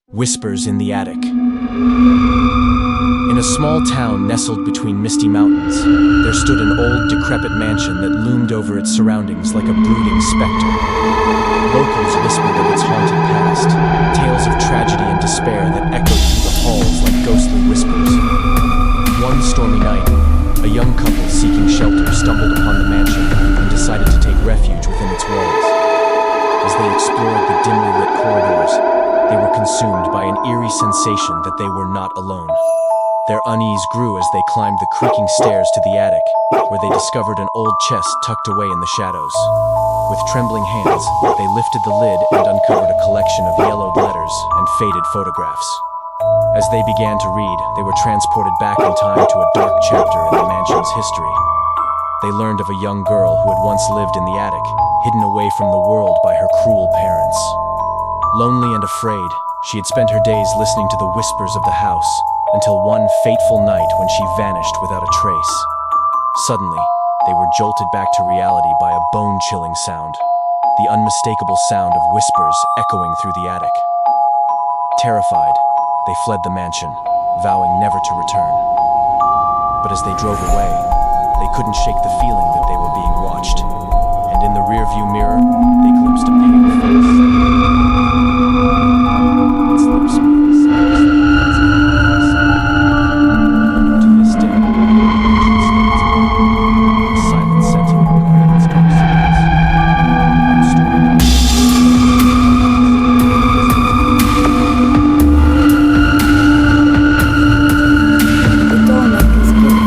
Whispers in the Attic. In a small town nestled between misty mountains, there stood an old, decrepit mansion that loomed over its surroundings like a brooding specter. Locals whispered of its haunted past, tales of tragedy and despair that echoed through the halls like ghostly whispers. One stormy night, a young couple seeking shelter stumbled upon the mansion and decided to take refuge within its walls. As they explored the dimly lit corridors, they were consumed by an eerie sensation that they were not alone. Their unease grew as they climbed the creaking stairs to the attic, where they discovered an old chest tucked away in the shadows. With trembling hands, they lifted the lid and uncovered a collection of yellowed letters and faded photographs. As they began to read, they were transported back in time to a dark chapter in the mansion's history. They learned of a young girl who had once lived in the attic, hidden away from the world by her cruel parents. Lonely and afraid, she had spent her days listening to the whispers of the house, until one fateful night when she vanished without a trace. Suddenly, they were jolted back to reality by a bone-chilling sound, the unmistakable sound of whispers echoing through the attic. Terrified, they fled the mansion, vowing never to return. But as they drove away, they couldn't shake the feeling that they were being watched, and in the rearview mirror, they glimpsed a pale face. Its lips moved to this day, the silent sentinel guarding its dark secrets. The dollmaker's gift.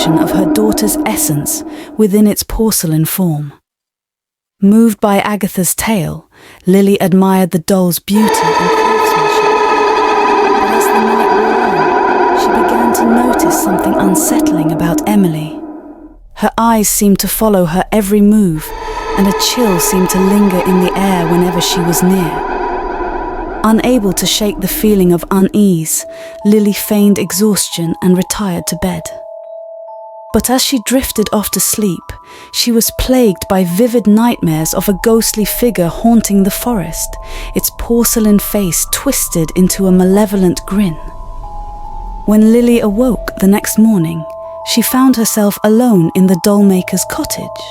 Of her daughter's essence within its porcelain form. Moved by Agatha's tale, Lily admired the doll's beauty and craftsmanship. But as the night wore on, she began to notice something unsettling about Emily. Her eyes seemed to follow her every move, and a chill seemed to linger in the air whenever she was near. Unable to shake the feeling of unease, Lily feigned exhaustion and retired to bed. But as she drifted off to sleep, she was plagued by vivid nightmares of a ghostly figure haunting the forest, its porcelain face twisted into a malevolent grin. When Lily awoke the next morning, she found herself alone in the dollmaker's cottage.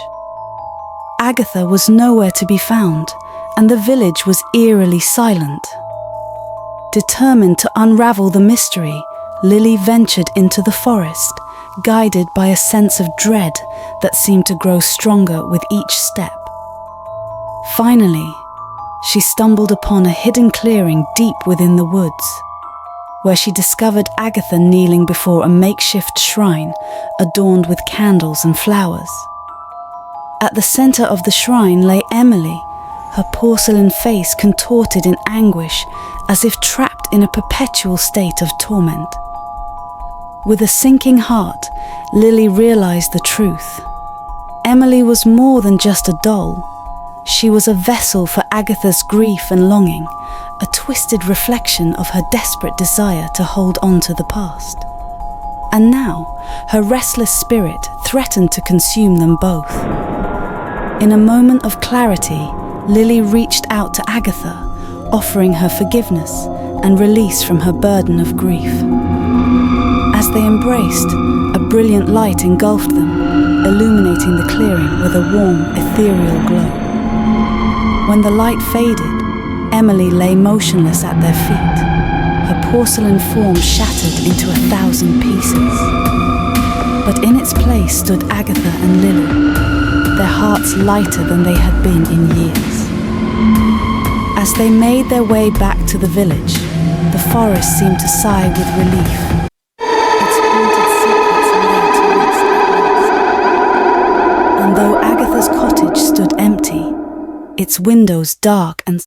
Agatha was nowhere to be found, and the village was eerily silent. Determined to unravel the mystery, Lily ventured into the forest, guided by a sense of dread that seemed to grow stronger with each step. Finally, she stumbled upon a hidden clearing deep within the woods, where she discovered Agatha kneeling before a makeshift shrine adorned with candles and flowers. At the center of the shrine lay Emily, her porcelain face contorted in anguish as if trapped in a perpetual state of torment. With a sinking heart, Lily realized the truth. Emily was more than just a doll. She was a vessel for Agatha's grief and longing, a twisted reflection of her desperate desire to hold on to the past. And now, her restless spirit threatened to consume them both. In a moment of clarity, Lily reached out to Agatha, offering her forgiveness and release from her burden of grief. As they embraced, a brilliant light engulfed them, illuminating the clearing with a warm, ethereal glow. When the light faded, Emily lay motionless at their feet, her porcelain form shattered into 1,000 pieces. But in its place stood Agatha and Lily, their hearts lighter than they had been in years. As they made their way back to the village, the forest seemed to sigh with relief. Its haunted secrets lay to rest at last. And though Agatha's cottage stood empty, its windows dark and